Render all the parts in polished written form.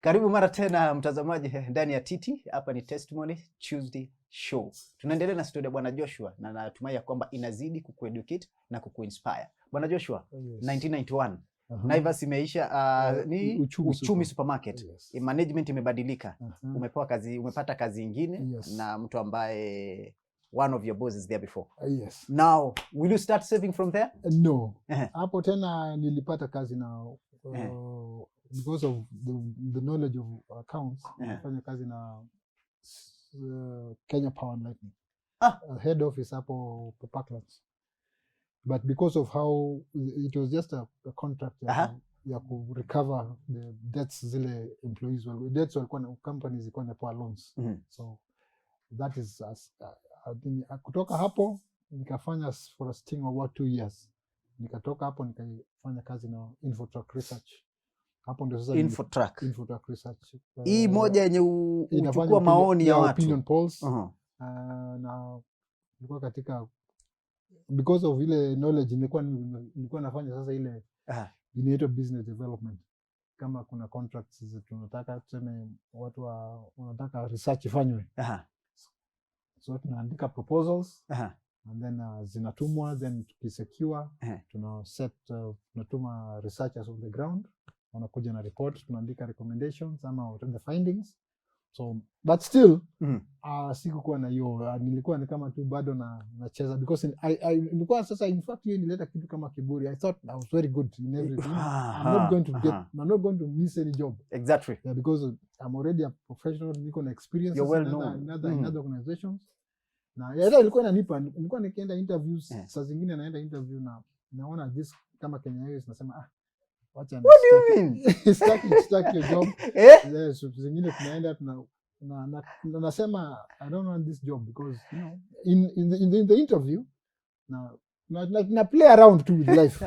Karibu mara tena mtazamaji ndani ya Titi. Hapa ni Testimony Tuesday Show. Tunaendelea na story ya Bwana Joshua na natumai ya kwamba inazidi kukueducate na kukuinspire. Bwana Joshua, yes. 1991. Naivas imeisha ni uchumi supermarket. Yes. Management imebadilika. Umepewa kazi, umepata kazi nyingine, yes. Na mtu ambaye one of your bosses there before. Yes. Now, will you start saving from there? No. Hapo tena nilipata kazi na because of the knowledge of accounts, nilifanya kazi na Kenya Power and Lightning. Head office hapo Parklands. But because of how it was just a contract ya ku recover the debts zile employees were debts walikuwa na companies zilikuwa na power loans. So that is kutoka hapo nikafanya for a sting of about 2 years. Nikatoka hapo nikafanya kazi na Infotrack Research. Hapo ndio sasa Infotrack Research. Hii moja yenye uchukua maoni ya watu. Opinion polls. Na nilikuwa katika because of ile knowledge nilikuwa nafanya sasa ile inaitwa business development. Kama kuna contracts tunataka tuseme watu wanataka research ifanywe. So tunaandika proposals. And then zinatumwa, then tukisecure tuna set tunatuma researchers on the ground, wanakuja na report, tunaandika recommendations ama the findings. So but still sikukuwa na hiyo, nilikuwa ni kama tu bado nacheza because nilikuwa sasa in fact hiyo nileta kitu kama kiburi. I thought I was very good in everything. I'm not going to miss any job. Exactly. Yeah, because I'm already a professional, niko na experience in other organizations. Na ilikuwa inanipa, nilikuwa nikienda interviews, saa zingine naenda interview na naona this kama Kenya Airways nasema what do you mean? Stuck your job. Yes, zingine tunaenda nasema I don't want this job because you know in the interview na play around too with life.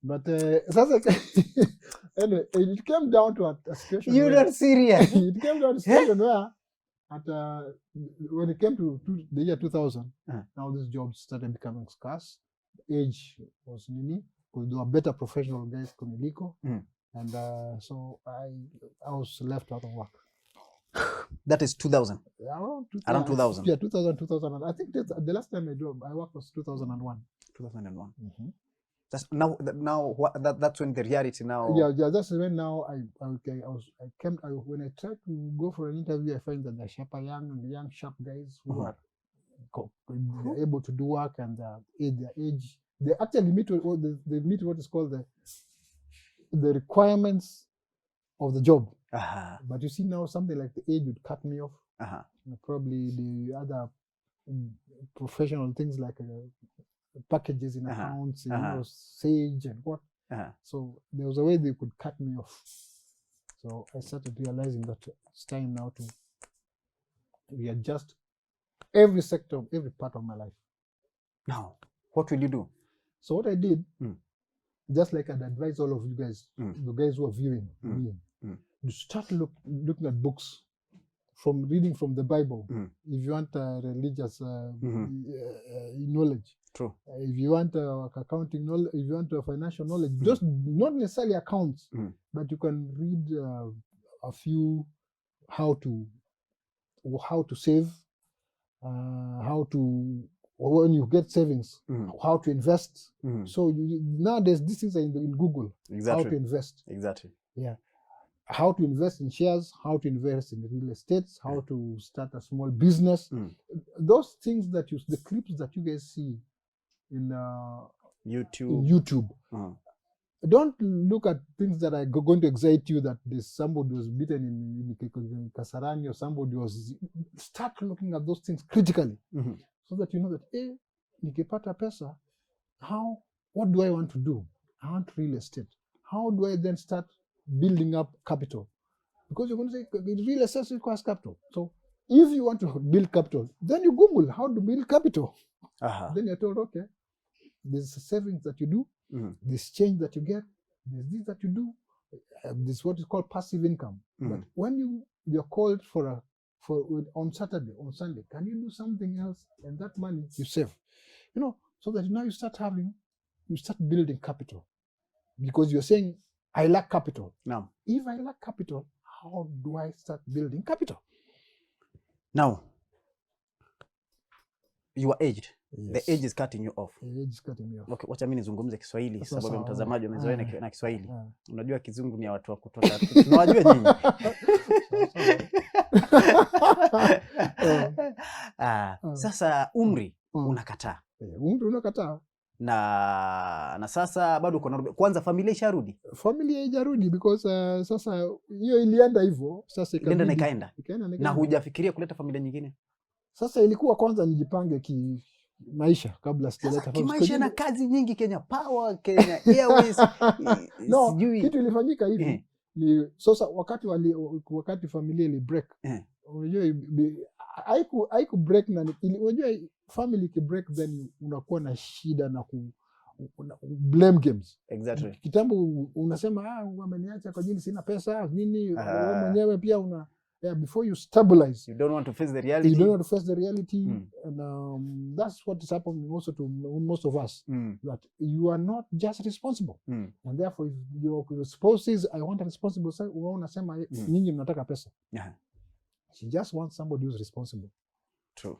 But sasa anyway, it came down to a situation. You're not serious. It came down to a situation where when it came to the year 2000, now these jobs started becoming scarce. Age was nini, because there were better professional guys kuniliko, and so I was left out of work. That is 2000. Around 2000. Yeah, 2000. I think the last time I worked was 2001. 2001. That's when the reality now. Yeah, that's when now when I tried to go for an interview, I find that the young sharp guys who are able to do work and their age, they actually meet what is called the requirements of the job. But you see now something like the age would cut me off. Probably the other professional things like packages in accounts, Sage and what. So there was a way they could cut me off. So I started realizing that it's time now to readjust every sector, every part of my life. Now, what will you do? So what I did, just like I'd advise all of you guys, the guys who are viewing me, you start looking at books, from reading from the Bible, if you want religious knowledge. True. If you want accounting knowledge, if you want financial knowledge, just not necessarily accounts, but you can read a few how to save, how to when you get savings, how to invest. So nowadays these things are in Google. Exactly. How to invest. Exactly. Yeah. How to invest in shares, how to invest in real estate, how to start a small business. Those things the clips that you guys see in YouTube. Don't look at things that are going to excite you, that somebody was beaten in Kasarani or somebody was. Start looking at those things critically, so that you know that nikipata pesa, what do I want to do? I want real estate. How do I then start building up capital? Because you're going to say real estate requires capital. So if you want to build capital, then you Google how to build capital. Then you're told, okay, there's savings that you do, there's change that you get, there's this that you do, this is what is called passive income. But when you're called on Saturday, on Sunday, can you do something else? And that money you save, so that now you start building capital, because you're saying I lack capital. No. If I lack capital, how do I start building capital? Now, you are aged. Yes. The age is cutting you off. The age is cutting me off. Okay, wacha mimi nizungumze Kiswahili Sasa, sababu mtazamaji wamezoea na Kiswahili. Ah. Unajua kizungu ni ya watu wa kutoka. Tunawajua nyinyi. Sasa umri unakataa. Umri unakataa. Na sasa bado uko na kwanza familia isharudi. Familia haijarudi because sasa hiyo ilienda hivyo, sasa ikaenda. Na hujafikiria kuleta familia nyingine? Sasa ilikuwa kwanza nijipange maisha kabla sijaleta familia. Maisha na kazi nyingi Kenya Power, Kenya Airways. No, kitu ilifanyika hivi. Ni sasa wakati familia ili break. Unajua haiku break na unajua family ki break then unakuwa na shida na blame games. Exactly. Kitambo unasema wameniacha kwa jini sina pesa nini, wewe mwenyewe pia before you stabilize, you don't want to face the reality. You don't want to face the reality. And that's what is happening also to most of us. That you are not just responsible. And therefore if your spouse says I want a responsible son, unasema nyinyi mnataka pesa. She just wants somebody who's responsible. True.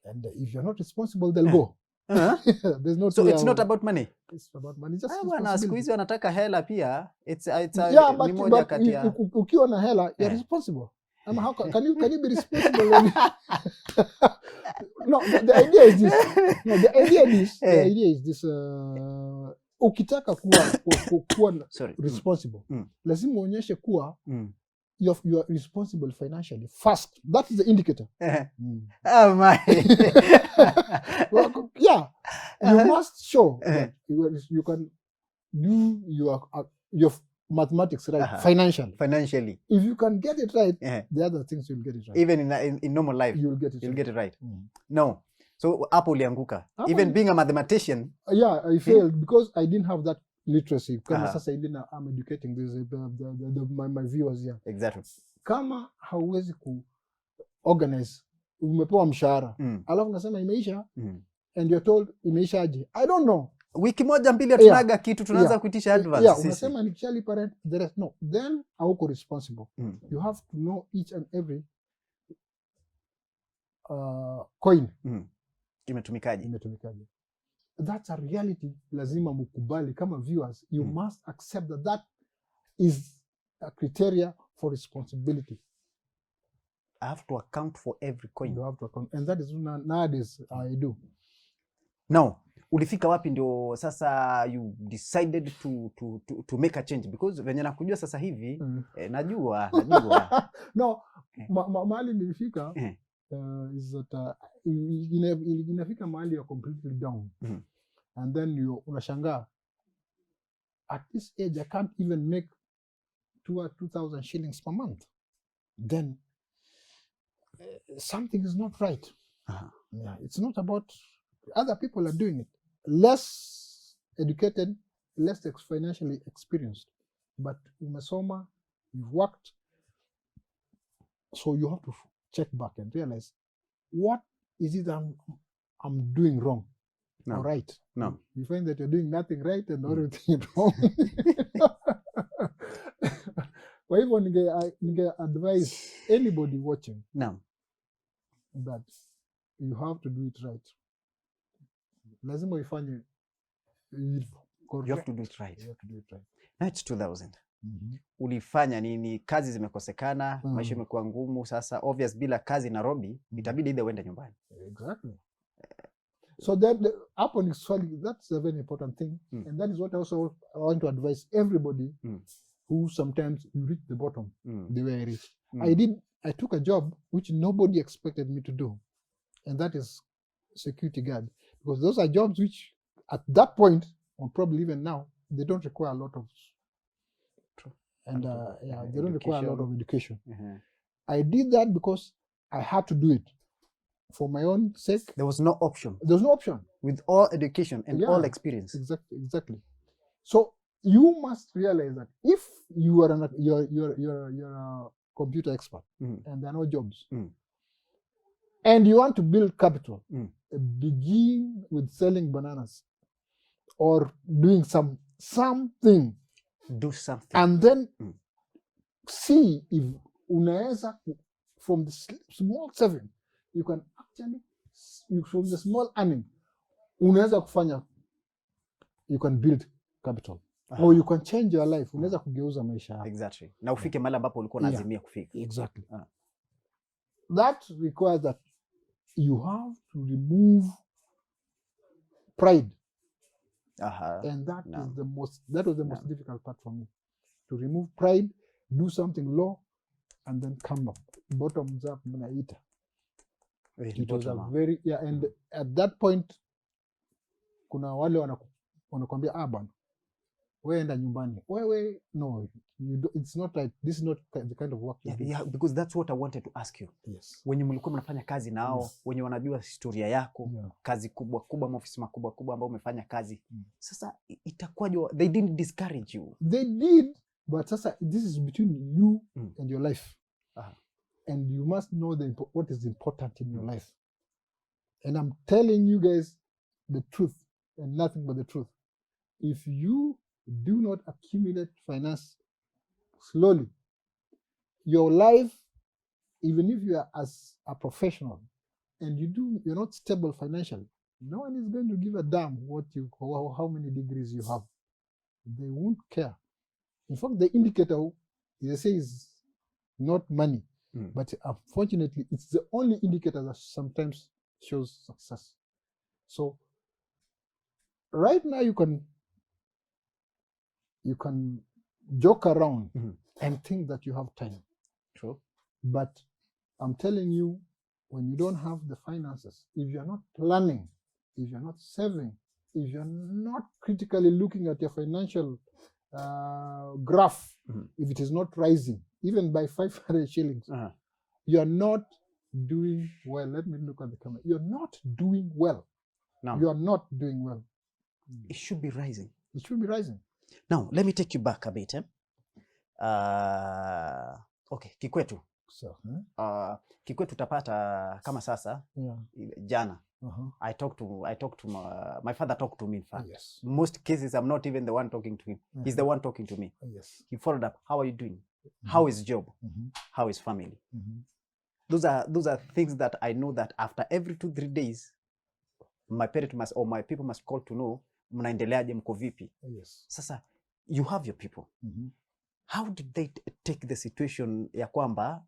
And if you're not responsible, they'll go. There's no. So it's not about money. It's about money. Just bwana, siku hizi wanataka hela pia. Ni moja kati ya ukiwa na hela, you're responsible. How can you be responsible when No, the idea is this. No, the idea is this. Ukitaka kuwa responsible, lazima uonyeshe kuwa you are responsible financially first. That is the indicator. Oh my. Well, yeah, you must show that you can do your mathematics right financially. If you can get it right, the other things you'll get it right. Even in normal life, you'll get it right. No. So hapo ulianguka. Even being a mathematician. Yeah, I failed because I didn't have that literacy. Kama sasa I'm educating this my viewers here. Exactly. Kama hauwezi organize, umepewa mshahara, alafu unasema imeisha, and you're told imeisha aje. I don't know. Wiki moja mbili hatunaga kitu, tunaanza kuitisha advance. Yeah, unasema nikishalipa rent, the rest no. Then hauko responsible. You have to know each and every coin. Imetumikaje. That's a reality. Lazima mukubali kama viewers. You must accept that is a criteria for responsibility. I have to account for every coin. You have to account, and that is nowadays I do. Now, ulifika wapi ndio sasa you decided to make a change? Because venye nakujua sasa hivi najua. No, mahali nilifika is that inafika mahali you're completely down. And then unashangaa, at this age I can't even make 2,000 shillings per month. Then something is not right. Yeah, it's not about other people are doing it. Less educated, less financially experienced. But umesoma, you've worked. So you have to check back and realize, what is it I'm doing wrong? No. Or right? No. You find that you're doing nothing right and everything wrong. Kwa hivyo ninge advise anybody watching that you have to do it right. Lazima ifanye. You have to do it right. You have to do it right. Now it's 2000. Ulifanya nini? Kazi zimekosekana, maisha imekuwa ngumu. Sasa obvious bila kazi Nairobi, itabidi either uende nyumbani. Exactly. So that upon swali, that's a very important thing. And that is what I also want to advise everybody who sometimes you reach the bottom the way I reached. I took a job which nobody expected me to do. And that is security guard. Because those are jobs which at that point, or probably even now, they don't require a lot of they don't require a lot of education. I did that because I had to do it for my own sake. There was no option. There was no option. With all education and all experience. Exactly. So you must realize that if you are you're a computer expert and there are no jobs, and you want to build capital, begin with selling bananas or doing something. Do something. And then see if unaweza from the small saving you can actually from the small earning unaweza kufanya, you can build capital. Or you can change your life. Unaweza kugeuza maisha yako. Exactly. Na ufike mahali ambapo ulikuwa unazimia kufika. Exactly. That requires that you have to remove pride. And that is the most, that was the most difficult part for me. To remove pride, do something low, and then come up. Bottoms up, mnaita. It was a very, and at that point, kuna wale wanakuambia bana, wewe enda nyumbani. Wewe, no, it's not like, this is not the kind of work you do. Yeah, because that's what I wanted to ask you. Yes. Wenye mlikuwa mnafanya kazi nao, wenye wanajua historia yako, kazi kubwa kubwa, maofisi makubwa kubwa ambao umefanya kazi. Sasa itakuwaje? They didn't discourage you. They did, but sasa this is between you and your life. And you must know what is important in your life. And I'm telling you guys the truth and nothing but the truth. If you do not accumulate finance slowly, your life, even if you are as a professional and you're not stable financially, no one is going to give a damn how many degrees you have. They won't care. In fact, the indicator, they say, is not money, but unfortunately, it's the only indicator that sometimes shows success. So right now you can joke around and think that you have time. True. But I'm telling you, when you don't have the finances, if you're not planning, if you're not saving, if you're not critically looking at your financial graph, if it is not rising, even by 500 shillings, you're not doing well. Let me look at the camera. You're not doing well. No. You are not doing well. It should be rising. It should be rising. Now, let me take you back a bit. Okay, Kikwetu. So, Kikwetu tapata kama sasa, jana. I talked to my father talked to me, in fact. Yes. Most cases, I'm not even the one talking to him. He's the one talking to me. Yes. He followed up. How are you doing? How is job? How is family? Those are things that I know that after every 2-3 days, my parent must, or my people must call to know, mnaendeleaje, mko vipi? Yes. Sasa, you have your people. How did they take the situation ya kwamba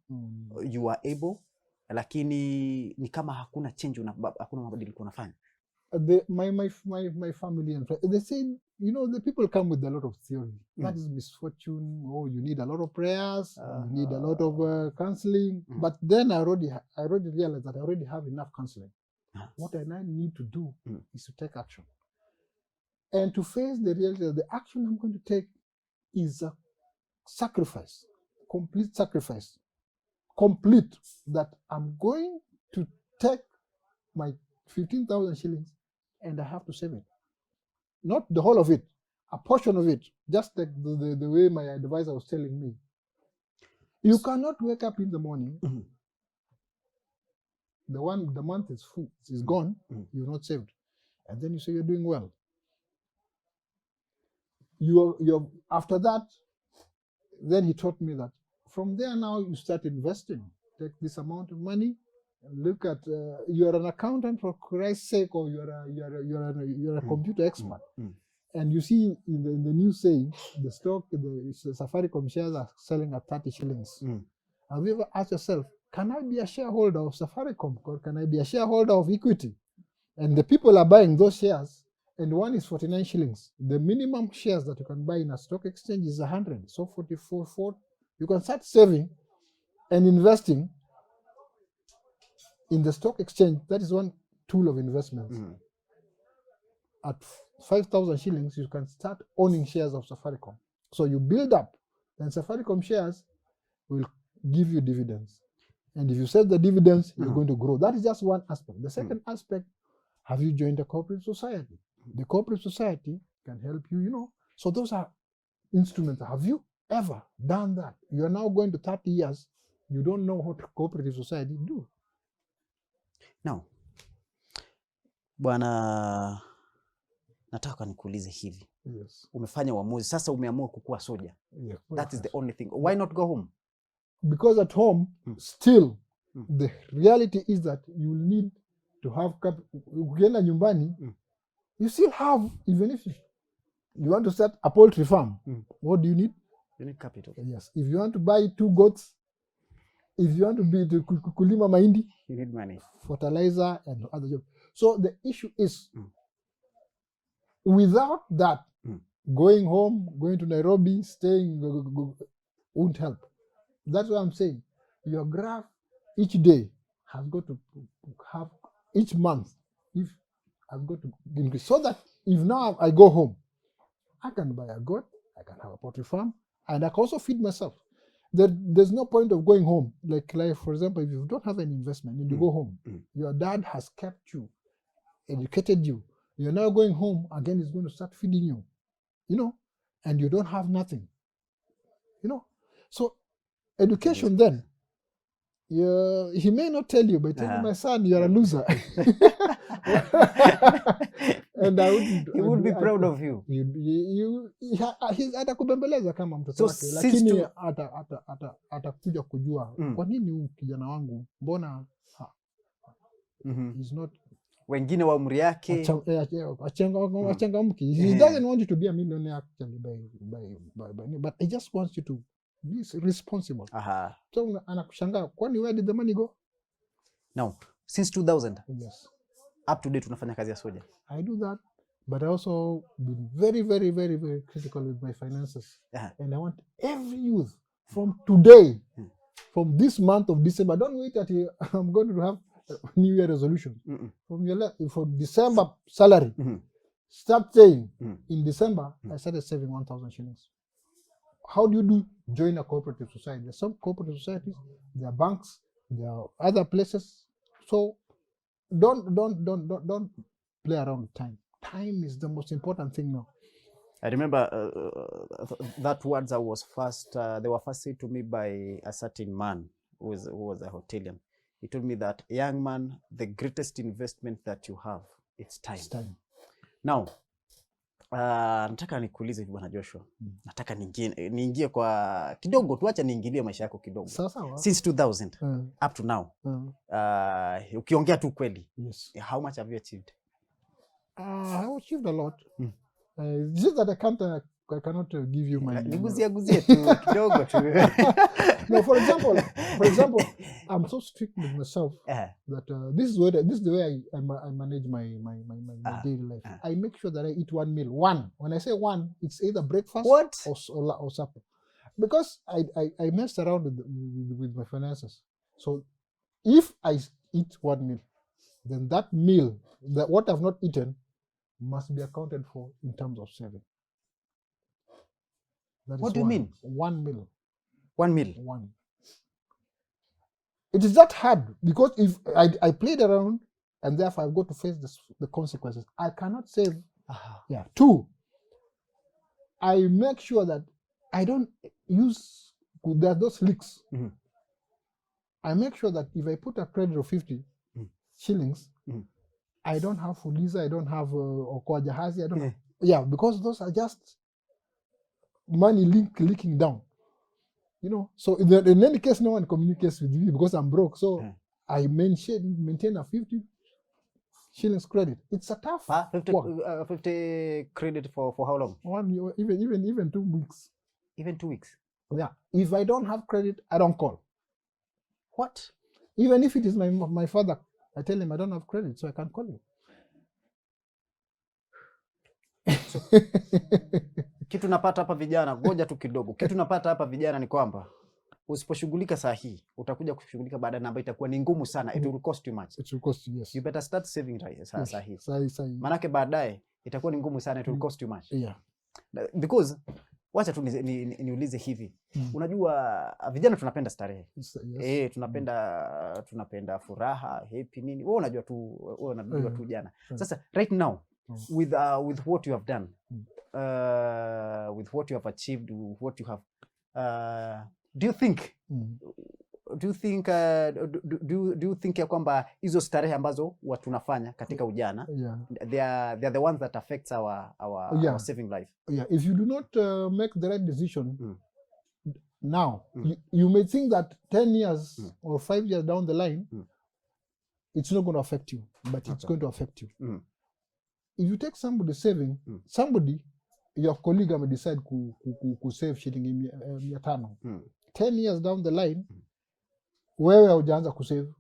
you are able, lakini ni kama hakuna change, hakuna mabadiliko unafanya? My family and friends, they say, you know, the people come with a lot of theory. That is misfortune. Oh, you need a lot of prayers. You need a lot of counseling. But then I already realized that I already have enough counseling. What I now need to do is to take action. And to face the reality that the action I'm going to take is a sacrifice, complete sacrifice. Complete, that I'm going to take my 15,000 shillings and I have to save it. Not the whole of it, a portion of it, just like the way my advisor was telling me. You cannot wake up in the morning, the month is full, it's gone, you're not saved. And then you say you're doing well. You're after that, then he taught me that from there now you start investing. Take this amount of money and look at you're an accountant for Christ's sake, or you're a computer expert. And you see in the news saying the Safaricom shares are selling at 30 shillings. Have you ever asked yourself, can I be a shareholder of Safaricom, or can I be a shareholder of Equity? And the people are buying those shares, and one is 49 shillings. The minimum shares that you can buy in a stock exchange is 100. So 44. You can start saving and investing in the stock exchange. That is one tool of investment. At 5,000 shillings, you can start owning shares of Safaricom. So you build up, and Safaricom shares will give you dividends. And if you save the dividends, you're going to grow. That is just one aspect. The second aspect, have you joined a corporate society? The corporate society can help you, you know. So those are instruments. Have you ever done that? You are now going to 30 years, you don't know what cooperative society do. Now, bwana, nataka nikuulize hivi. Yes. Umefanya uamuzi. Sasa umeamua kukuwa soja. Yeah. That is the only thing. Why not go home? Because at home, still, the reality is that you will need to have ukienda nyumbani, you still have, even if you want to start a poultry farm, what do you need? You need capital. Yes. If you want to buy 2 goats, if you want to be to kulima mahindi, you need money, fertilizer, and other jobs. So the issue is, without that, going home, going to Nairobi, staying won't help. That's what I'm saying. Your graph each day has got to have, each month, if has got to increase, so that if now I go home, I can buy a goat, I can have a poultry farm, and I can also feed myself. There's no point of going home. Like for example, if you don't have any investment and you go home, your dad has kept you, educated you. You're now going home, again, he's going to start feeding you, you know, and you don't have nothing, you know. So education then, he may not tell you, but tell you, my son, you're a loser. And he would be proud of you. Atakubembeleza kama mtoto wake, lakini atakuja kujua kwa nini huyu kijana wangu mbona he's not, wengine wa umri yake achangamki. He doesn't want you to be a millionaire actually but he just wants you to be responsible. So anakushangaa, kwani where did the money go? Now, since 2000, yes, up to date unafanya kazi ya soja. I do that, but I also been very, very, very, very critical with my finances. And I want every youth from today, from this month of December, don't wait until I'm going to have New Year resolution. From December salary, start saying, in December, I started saving 1,000 shillings. How do you do? Join a cooperative society. There's some cooperative societies, there are banks, there are other places. So don't play around with time. Time is the most important thing now. I remember that words they were first said to me by a certain man who was a hotelier. He told me that, young man, the greatest investment that you have, it's time. It's time. Now, nataka nikuulize hivi Bwana Joshua. Nataka niingie kwa kidogo, tuacha niingilie maisha yako kidogo. Sawa. Since 2000 up to now. Ukiongea tu kweli. Yes. How much have you achieved? I achieved a lot. Just that I cannot give you my. Niguzie tu kidogo tu. No, for example, I'm so strict with myself that this is the way I manage my daily life. I make sure that I eat one meal. One. When I say one, it's either breakfast or supper, because I messed around with my finances. So if I eat one meal, then that meal, what I've not eaten, must be accounted for in terms of saving. What do you mean? One meal. One meal? One. It is that hard, because if I played around and therefore I've got to face the consequences. I cannot save. Yeah. Two, I make sure that I don't use those leaks. I make sure that if I put a credit of 50 shillings, I don't have Fuliza, I don't have Okwajahazi, I don't have, because those are just money leaking down, you know. So in any case, no one communicates with me because I'm broke. So I maintain a 50 shillings credit. It's a tough 50 credit for how long? 1 year, even 2 weeks. Even 2 weeks? Yeah. If I don't have credit, I don't call. What? Even if it is my father, I tell him I don't have credit, so I can't call you. Kitu napata hapa vijana, ngoja tu kidogo. Kitu napata hapa vijana ni kwamba usiposhughulika saa hii, utakuja kushughulika baadaye na ambayo itakuwa ni ngumu sana. It will cost you much. It will cost you, yes. You better start saving saa hii. Manake baadaye itakuwa ni ngumu sana, it will cost you much. Yeah. Because wacha tu niulize hivi. Unajua vijana tunapenda starehe. Yes. Tunapenda furaha, happy nini. Wewe unajua tu jana. Sasa right now with what you have done, with what you have achieved, with what you have, do you think do you think ya kwamba hizo starehe ambazo watu tunafanya katika ujana, they are the ones that affects our saving life? Yeah, if you do not make the right decision now, you may think that 10 years or 5 years down the line, it's not going to affect you, but it's going to affect you. If you take somebody saving, your colleague may decide to save shilingi 500. 10 years down the line, wewe hujaanza kusave.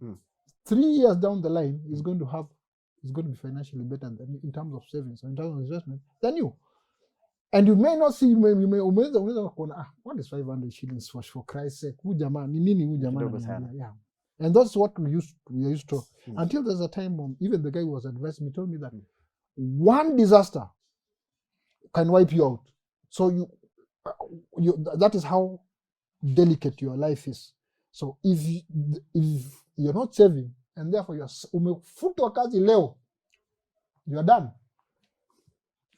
3 years down the line, is going to be financially better than, in terms of savings, in terms of investment, than you. And you may not see, unaweza kuona, what is 500 shillings for Christ's sake? Huyu jamaa ni nini huyu jamaa? Yeah. And that's what we are used to. Until there's a time when even the guy who was advising me told me that one disaster can wipe you out. So that is how delicate your life is. So if you're not saving, and therefore umefutwa kazi leo, you are done.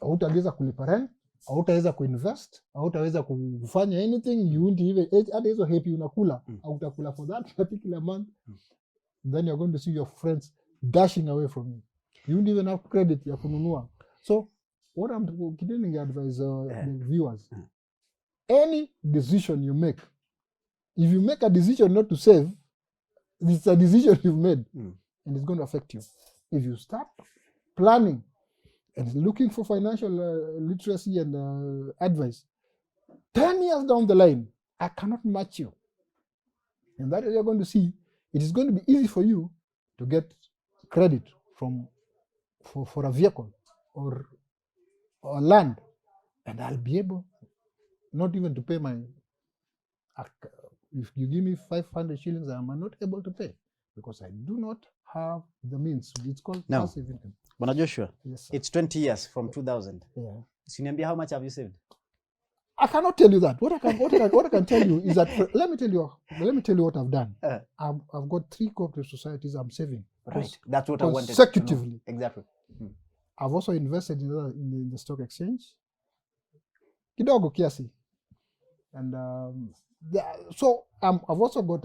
Hautaweza kulipa rent, hautaweza kuinvest, hautaweza kufanya anything. You won't even, hata hizo happy unakula, hautakula for that particular month. Then you're going to see your friends dashing away from you. You won't even have credit ya kununua. So what I'm giving advice the viewers, any decision you make, if you make a decision not to save, it's a decision you've made, and it's going to affect you. If you start planning and looking for financial literacy and advice, 10 years down the line, I cannot match you. And that you're going to see, it is going to be easy for you to get credit for a vehicle or land, and I'll be able not even to pay my, if you give me 500 shillings, I'm not able to pay because I do not have the means. It's called passive income. Bwana Joshua, yes, it's 20 years from 2000. Yeah. Siniambia, how much have you saved? I cannot tell you that. What I can tell you is that let me tell you what I've done. I've got 3 cooperative societies I'm saving. Right. That's what I wanted consecutively. to know. Exactly. I've also invested in the stock exchange. Kidogo kiasi. And so I've also got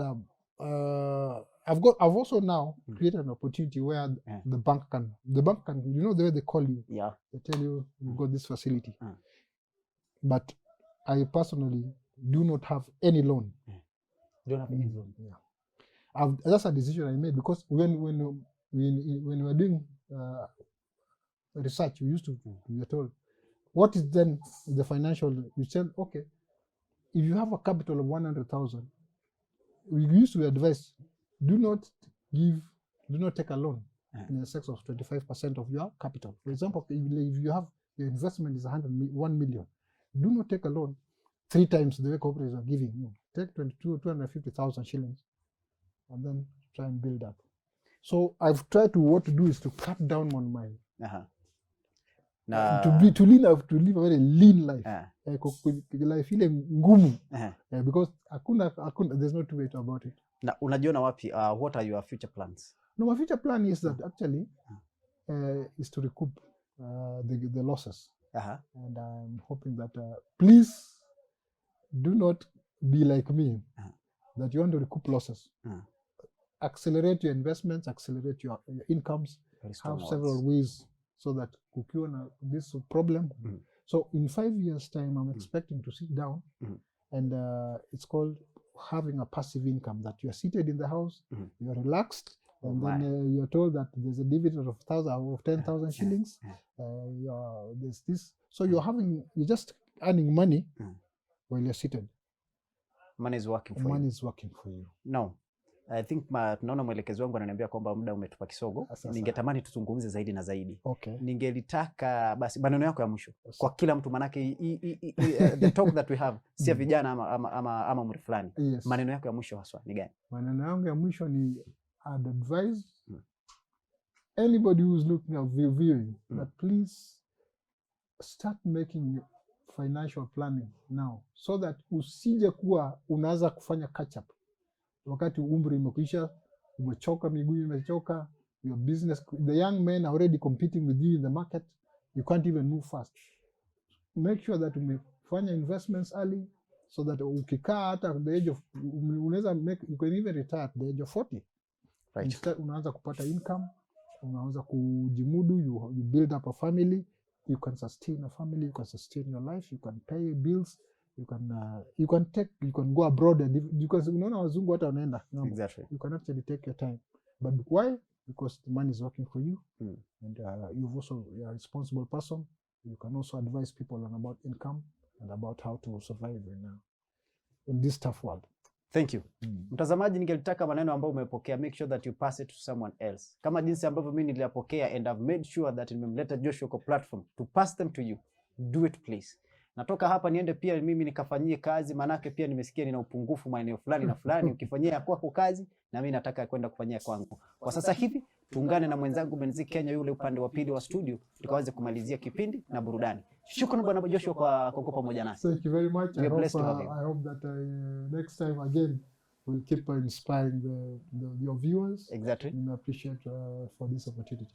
I've also now created an opportunity where the bank can, you know the way they call you. Yeah. They tell you you've got this facility. But I personally do not have any loan. You don't have any loan. Yeah. That's a decision I made because when we were doing research, we were told, what is then the financial? You said, okay, if you have a capital of 100,000, we used to advise, do not take a loan in excess of 25% of your capital. For example, if you have your investment is 1 million, do not take a loan 3 times the way cooperatives are giving you. Take 250,000 shillings and then try and build up. So I've tried what to do is to cut down on my to live a very lean life. Life ile ngumu because there's no two ways about it. Na unajiona wapi? What are your future plans? No, my future plan is that actually is to recoup the losses. And I'm hoping that please do not be like me, that you want to recoup losses. Accelerate your investments, accelerate your incomes, have several ways so that kukiwa na this problem. So in 5 years time, I'm expecting to sit down and it's called having a passive income, that you are seated in the house, you're relaxed, and then you're told that there's a dividend of 10,000 shillings. There's this, so you're just earning money while you're seated. Money is working for you. Money is working for you. No, I think tunaona mwelekezi wangu ananiambia kwamba muda umetupa kisogo. Ningetamani tuzungumze zaidi na zaidi. Okay. Ningelitaka basi maneno yako ya mwisho kwa kila mtu, manake the talk that we have si vijana ama umri fulani. Yes. Maneno yako ya mwisho haswa ni gani? Maneno yangu ya mwisho ni I'd advise anybody who's looking at viewing that please start making financial planning now, so that usije kuwa unaanza kufanya catch up wakati umri umekwisha, umechoka, miguu imechoka, your business, the young men are already competing with you in the market, you can't even move fast. Make sure that umefanya investments early so that ukikaa hata at the age of unaweza make, you can even retire at the age of 40. Right. Instead unaanza kupata income, unaanza kujimudu, you build up a family, you can sustain a family, you can sustain your life, you can pay bills, you can go abroad and because unaona wazungu hata wanaenda. Exactly. You can actually take your time. But why? Because the money is working for you, and you're a responsible person. You can also advise people on about income and about how to survive in this tough world. Thank you. Mtazamaji, ningetaka maneno ambayo umepokea, make sure that you pass it to someone else. Kama jinsi ambavyo mimi niliyapokea, and I've made sure that nimemleta Joshua kwa platform to pass them to you. Do it please. Natoka hapa niende pia mimi nikafanyie kazi, manake pia nimesikia nina upungufu maeneo fulani na fulani. Ukifanyia kwako kazi na mimi nataka kwenda kufanyia kwangu. Kwa sasa hivi tuungane na mwenzangu Benzay Kenya yule upande wa pili wa studio, tukaweze kumalizia kipindi na burudani. Shukrani bwana Joshua kwa kuwa pamoja nasi. Thank you very much. We are blessed to have you. I hope that next time again we'll keep inspiring your viewers. Exactly. And I appreciate for this opportunity.